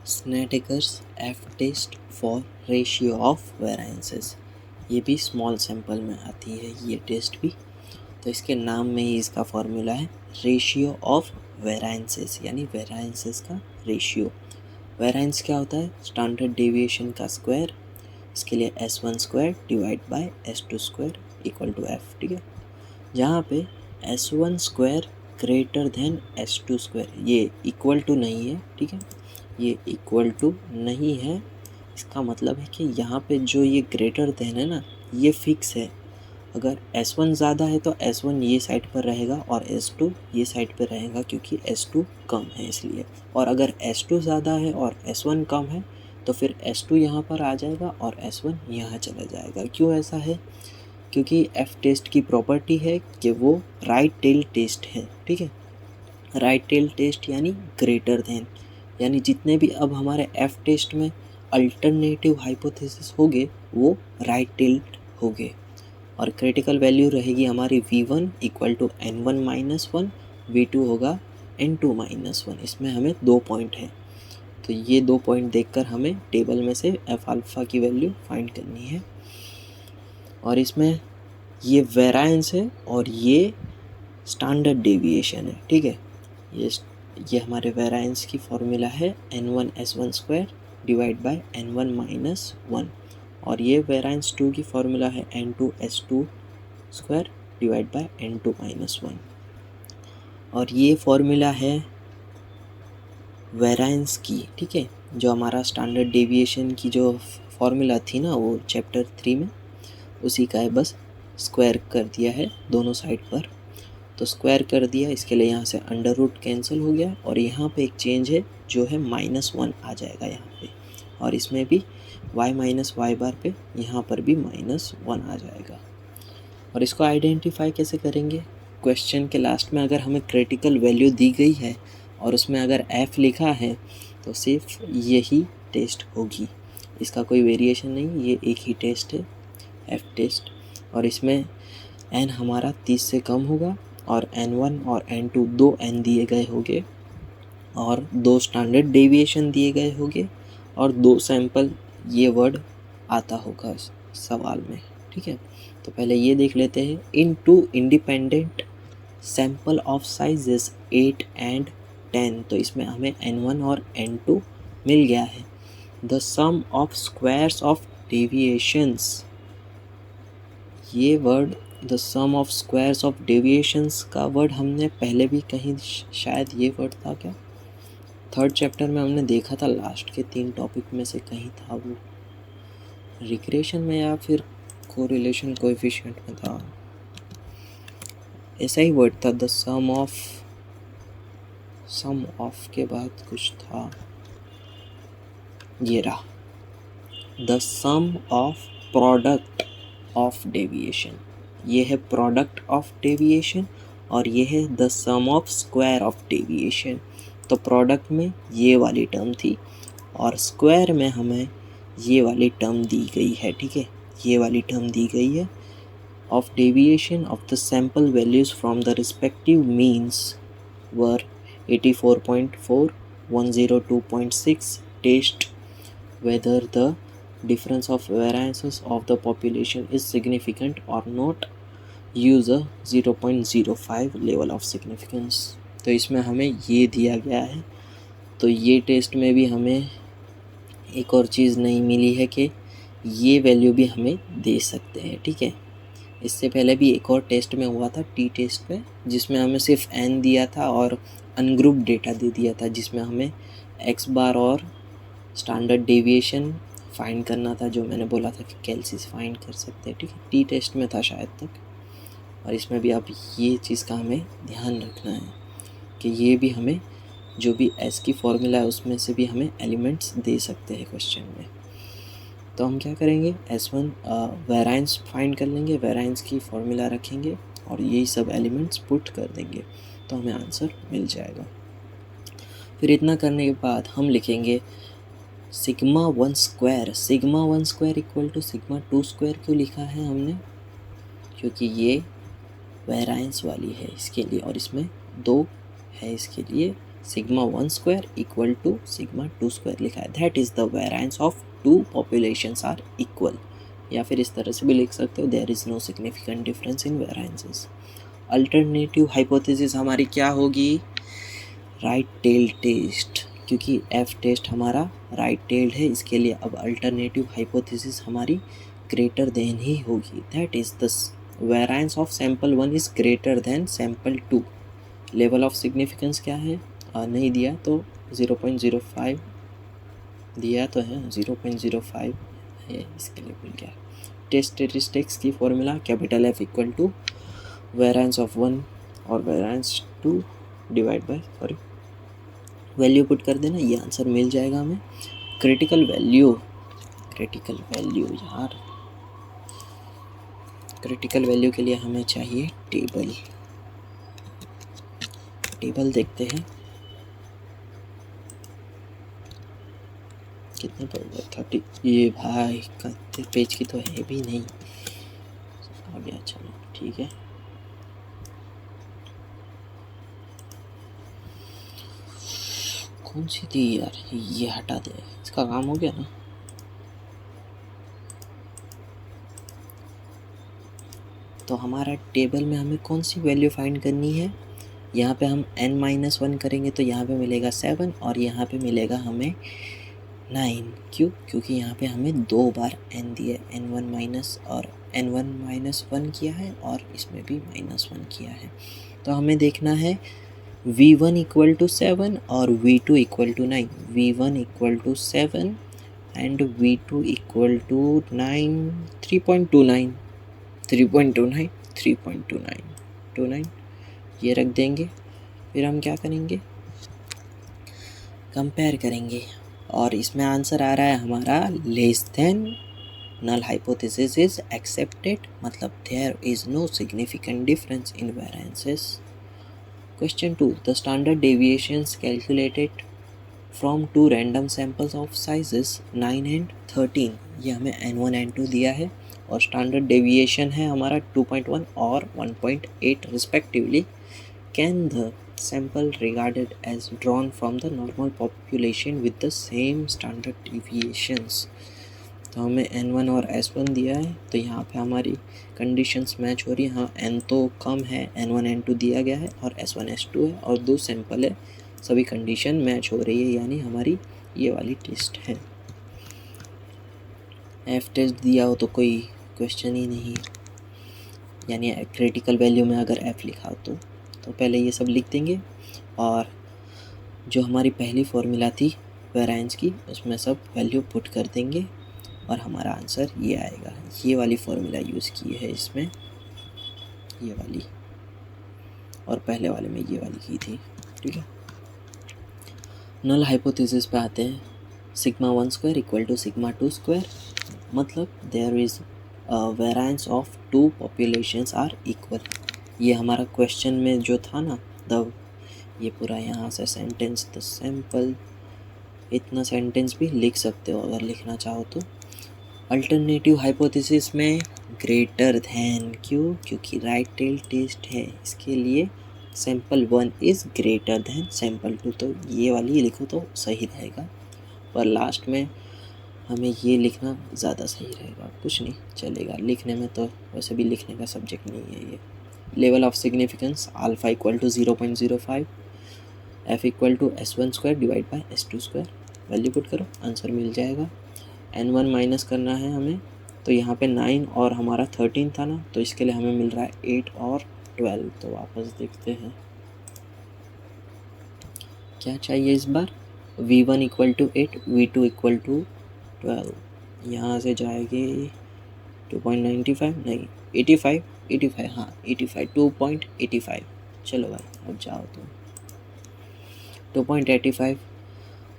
स्नेटेकर्स F test for ratio of variances. ये भी small sample में आती है ये टेस्ट भी। तो इसके नाम में ही इसका फॉर्मूला है रेशियो ऑफ वेराइंसेस, यानी वेराइंसेस का रेशियो। वेराइंस क्या होता है? स्टैंडर्ड डेविएशन का स्क्वायर। इसके लिए S1 square divide by S2 square equal to F, ठीक है। जहाँ पे S1 square greater than S2 square, ये इक्वल टू नहीं है, ठीक है, ये इक्वल टू नहीं है। इसका मतलब है कि यहाँ पे जो ये ग्रेटर देन है ना, ये फिक्स है। अगर S1 ज़्यादा है तो S1 ये साइड पर रहेगा और S2 ये साइड पर रहेगा, क्योंकि S2 कम है इसलिए। और अगर S2 ज़्यादा है और S1 कम है तो फिर S2 यहाँ पर आ जाएगा और S1 यहाँ चला जाएगा। क्यों ऐसा है? क्योंकि एफ टेस्ट की प्रॉपर्टी है कि वो राइट टेल टेस्ट है, ठीक है। राइट टेल टेस्ट यानी ग्रेटर देन, यानी जितने भी अब हमारे एफ टेस्ट में अल्टरनेटिव हाइपोथेसिस होंगे वो राइट टेल्ड होंगे। और क्रिटिकल वैल्यू रहेगी हमारी V1 equal to N1 minus 1, V2 होगा N2 माइनस 1। इसमें हमें 2 पॉइंट है, तो ये 2 पॉइंट देखकर हमें टेबल में से एफ अल्फ़ा की वैल्यू फाइंड करनी है। और इसमें ये वेराइंस है और ये स्टैंडर्ड डेविएशन है, ठीक है। ये हमारे वेराइंस की फॉर्मूला है N1 S1 square divide bye N1 minus 1, और ये वेराइंस 2 की फॉर्मूला है N2 S2 square divide bye N2 minus 1। और ये फॉर्मूला है वेराइंस की, ठीक है। जो हमारा स्टैंडर्ड डेविएशन की जो फॉर्मूला थी ना, वो चैप्टर 3 में उसी का है, बस स्क्वायर कर दिया है दोनों साइड पर। तो स्क्वायर कर दिया, इसके लिए यहाँ से अंडर रूट कैंसिल हो गया और यहाँ पे एक चेंज है जो है -1 आ जाएगा यहाँ पे, और इसमें भी y माइनस वाई बार पे यहाँ पर भी -1 आ जाएगा। और इसको आइडेंटिफाई कैसे करेंगे? क्वेश्चन के लास्ट में अगर हमें क्रिटिकल वैल्यू दी गई है और उसमें अगर f लिखा है तो सिर्फ यही टेस्ट होगी, इसका कोई वेरिएशन नहीं, ये एक ही टेस्ट है एफ टेस्ट। और इसमें n हमारा 30 से कम होगा और N1 और N2 दो n दिए गए होंगे और 2 स्टैंडर्ड डेविएशन दिए गए होंगे और 2 सैंपल ये वर्ड आता होगा सवाल में, ठीक है। तो पहले ये देख लेते हैं। इन 2 independent sample of sizes 8 and 10, तो इसमें हमें N1 और N2 मिल गया है। The sum of squares of deviations, ये word the sum of squares of deviations का वर्ड हमने पहले भी कहीं, शायद ये वर्ड था क्या, 3rd चैप्टर में हमने देखा था, लास्ट के 3 टॉपिक में से कहीं था वो, रिग्रेशन में या फिर कोरिलेशन कोएफिशिएंट में था, ऐसा ही वर्ड था। द सम ऑफ के बाद कुछ था, ये रहा, the sum of product of deviation, ये है प्रोडक्ट ऑफ डेविएशन और ये है the sum of square of deviation. तो प्रोडक्ट में ये वाली टर्म थी और स्क्वायर में हमें ये वाली टर्म दी गई है, ठीक है, ये वाली टर्म दी गई है। Of deviation of the sample values from the respective means were 84.4, 102.6, test whether the difference of variances of the population is significant or not, use a 0.05 level of significance। तो इसमें हमें ये दिया गया है। तो ये टेस्ट में भी हमें एक और चीज़ नहीं मिली है कि ये वैल्यू भी हमें दे सकते हैं, ठीक है। इससे पहले भी एक और टेस्ट में हुआ था, टी टेस्ट में, जिसमें हमें सिर्फ n दिया था और अनग्रुप डेटा दे दिया था, जिसमें हमें x बार और स्टैंडर्ड डेविएशन फाइंड करना था, जो मैंने बोला था कि कैलसिस फाइंड कर सकते हैं, ठीक है। टी टेस्ट में था शायद तक। और इसमें भी अब ये चीज़ का हमें ध्यान रखना है कि ये भी हमें जो भी एस की फॉर्मूला है उसमें से भी हमें एलिमेंट्स दे सकते हैं क्वेश्चन में। तो हम क्या करेंगे, S1 वेराइंस फाइंड कर लेंगे, वेराइंस की फॉर्मूला रखेंगे और यही सब एलिमेंट्स पुट कर देंगे तो हमें आंसर मिल जाएगा। फिर इतना करने के बाद हम लिखेंगे sigma 1 square equal to sigma 2 square. क्यों लिखा है हमने? क्योंकि ये वेराइंस वाली है इसके लिए और इसमें 2 है इसके लिए, sigma 1 square equal to sigma 2 square लिखा है। That is the variance of two populations are equal, या फिर इस तरह से भी लिख सकते हो, there is no significant difference in variances. Alternative hypothesis हमारी क्या होगी? राइट टेल टेस्ट, क्योंकि एफ टेस्ट हमारा राइट टेल्ड है, इसके लिए अब अल्टरनेटिव हाइपोथेसिस हमारी ग्रेटर देन ही होगी। That is the variance of sample 1 is greater than sample 2। Level of significance क्या है? नहीं दिया तो 0.05 दिया तो है, 0.05 है, इसके लिए भूल गया। टेस्ट स्टेटिस्टिक्स की formula capital F equal to variance of 1 और variance 2 divide by value put कर देना, ये आंसर मिल जाएगा हमें। क्रिटिकल वैल्यू यार, क्रिटिकल वैल्यू के लिए हमें चाहिए टेबल देखते हैं कितने पर 30। ये भाई कितने पेज की तो है भी नहीं, आ गया, चलो ठीक है। कौन सी थी यार, ये हटा दे, इसका काम हो गया ना। तो हमारा टेबल में हमें कौन सी वैल्यू फाइंड करनी है? यहाँ पे हम n-1 करेंगे तो यहाँ पे मिलेगा 7 और यहाँ पे मिलेगा हमें 9। क्यों? क्योंकि यहाँ पे हमें 2 बार n दिया, n1 माइनस और n1 माइनस 1 किया है और इसमें भी -1 किया है। तो हमें देखना है v1 इक्वल टू 7 और v2 equal to 9। v1 equal to 7 and v2 equal to 9, 3.29 ये रख देंगे। फिर हम क्या करेंगे? कंपेयर करेंगे और इसमें आंसर आ रहा है हमारा less than, null hypothesis is accepted, मतलब there is no significant difference in variances. Question 2, the standard deviations calculated from two random samples of sizes 9 and 13। ये हमें n1 n2 दिया है और स्टैंडर्ड डेविएशन है हमारा 2.1 और 1.8 respectively. Can the sample regarded as drawn from the normal population with the same standard deviations। तो हमें n1 और s1 दिया है, तो यहाँ पे हमारी कंडीशंस मैच हो रही है। हाँ, n तो कम है, n1 n2 दिया गया है और s1 s2 है और 2 सैंपल है, सभी कंडीशन मैच हो रही है, यानी हमारी ये वाली टेस्ट है। f टेस्ट दिया हो तो कोई क्वेश्चन ही नहीं, यानी क्रिटिकल वैल्यू में अगर f लिखा हो तो पहले ये सब लिख देंगे और जो हमारी पहली फॉर्मूला थी वेरिएंस की उसमें सब वैल्यू पुट कर देंगे और हमारा आंसर ये आएगा। ये वाली फॉर्मूला यूज़ की है इसमें, ये वाली, और पहले वाले में ये वाली की थी, ठीक है। नल हाइपोथेसिस पे आते हैं। Sigma 1 square equal to sigma 2 square, मतलब there is variance of two populations are equal. ये हमारा क्वेश्चन में जो था ना, ये पूरा यहाँ से सेंटेंस, द सैंपल, इतना सेंटेंस भी लिख सकते हो अगर लिखना चाहो तो। अल्टरनेटिव हाइपोथेसिस में ग्रेटर देन, क्यों? क्योंकि राइट टेल टेस्ट है, इसके लिए sample 1 is greater than sample 2, तो ये वाली लिखो तो सही रहेगा, पर लास्ट में हमें ये लिखना ज़्यादा सही रहेगा। कुछ नहीं चलेगा, लिखने में तो वैसे भी लिखने का सब्जेक्ट नहीं है ये। Level of significance alpha equal to 0.05, f equal to s1 square divide by s2 square, value put करो, आंसर मिल जाएगा। n1 माइनस करना है हमें, तो यहाँ पे 9 और हमारा 13 था ना, तो इसके लिए हमें मिल रहा है 8 और 12। तो वापस देखते हैं क्या चाहिए इस बार। v1 equal to 8, v2 equal to 12, यहाँ से जाएगी 2.95 नहीं 85, हाँ 85, 2.85। चलो भाई अब जाओ तुम, 2.85,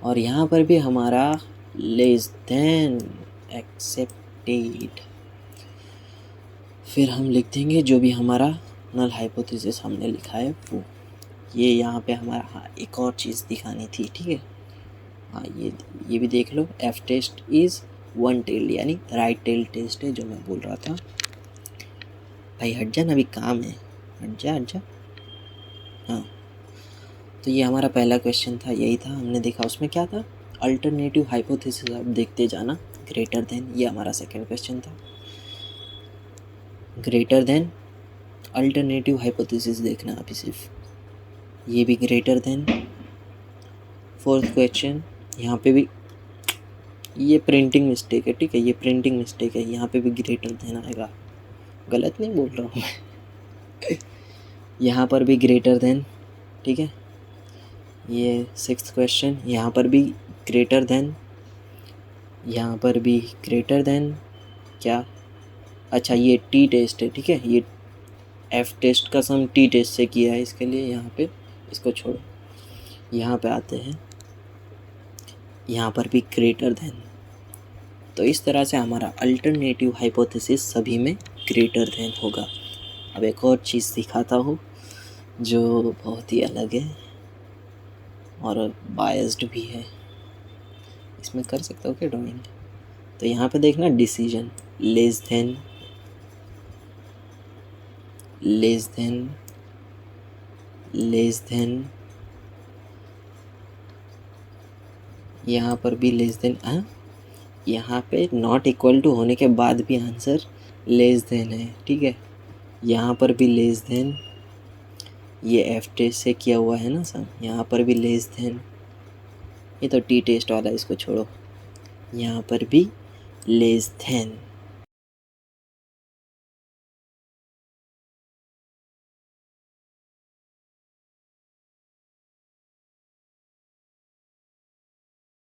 और यहाँ पर भी हमारा लेस देन एक्सेप्टेड। फिर हम लिख देंगे जो भी हमारा नल हाइपोथेसिस हमने लिखा है वो। ये यहाँ पे हमारा, हाँ एक और चीज़ दिखानी थी, ठीक है। हाँ ये भी देख लो, F test is one tailed, यानी राइट टेल टेस्ट है जो मैं बोल रहा था। भाई हट जा ना, अभी काम है, हट जा। हाँ तो ये हमारा पहला क्वेश्चन था, यही था हमने देखा। उसमें क्या था, अल्टरनेटिव हाइपोथेसिस आप देखते जाना, ग्रेटर देन, ये हमारा सेकंड क्वेश्चन था। ग्रेटर देन अल्टरनेटिव हाइपोथेसिस देखना अभी सिर्फ, ये भी ग्रेटर देन। फोर्थ क्वेश्चन, यहाँ पे भी ये प्रिंटिंग मिस्टेक है, ठीक है, ये प्रिंटिंग मिस्टेक है, यहाँ पे भी ग्रेटर देन आएगा, गलत नहीं बोल रहा हूँ मैं यहाँ पर भी ग्रेटर देन, ठीक है। ये सिक्स्थ क्वेश्चन, यहाँ पर भी ग्रेटर देन, यहाँ पर भी ग्रेटर देन। क्या, अच्छा ये टी टेस्ट है, ठीक है, ये एफ टेस्ट का सम टी टेस्ट से किया है, इसके लिए यहाँ पे इसको छोड़ो। यहाँ पे आते हैं, यहाँ पर भी ग्रेटर देन। तो इस तरह से हमारा अल्टरनेटिव हाइपोथेसिस सभी में ग्रेटर देन होगा। अब एक और चीज़ दिखाता हूँ जो बहुत ही अलग है और बायस्ड भी है, इसमें कर सकता हूँ क्या ड्राइंग। तो यहाँ पे देखना, decision less than, less than, less than, यहाँ पर भी लेस देन। यहाँ पे नॉट इक्वल टू होने के बाद भी आंसर लेस देन है, ठीक है। यहाँ पर भी लेस देन, ये एफ टेस्ट से किया हुआ है ना सर, यहाँ पर भी लेस देन। ये तो टी टेस्ट वाला, इसको छोड़ो। यहाँ पर भी लेस देन,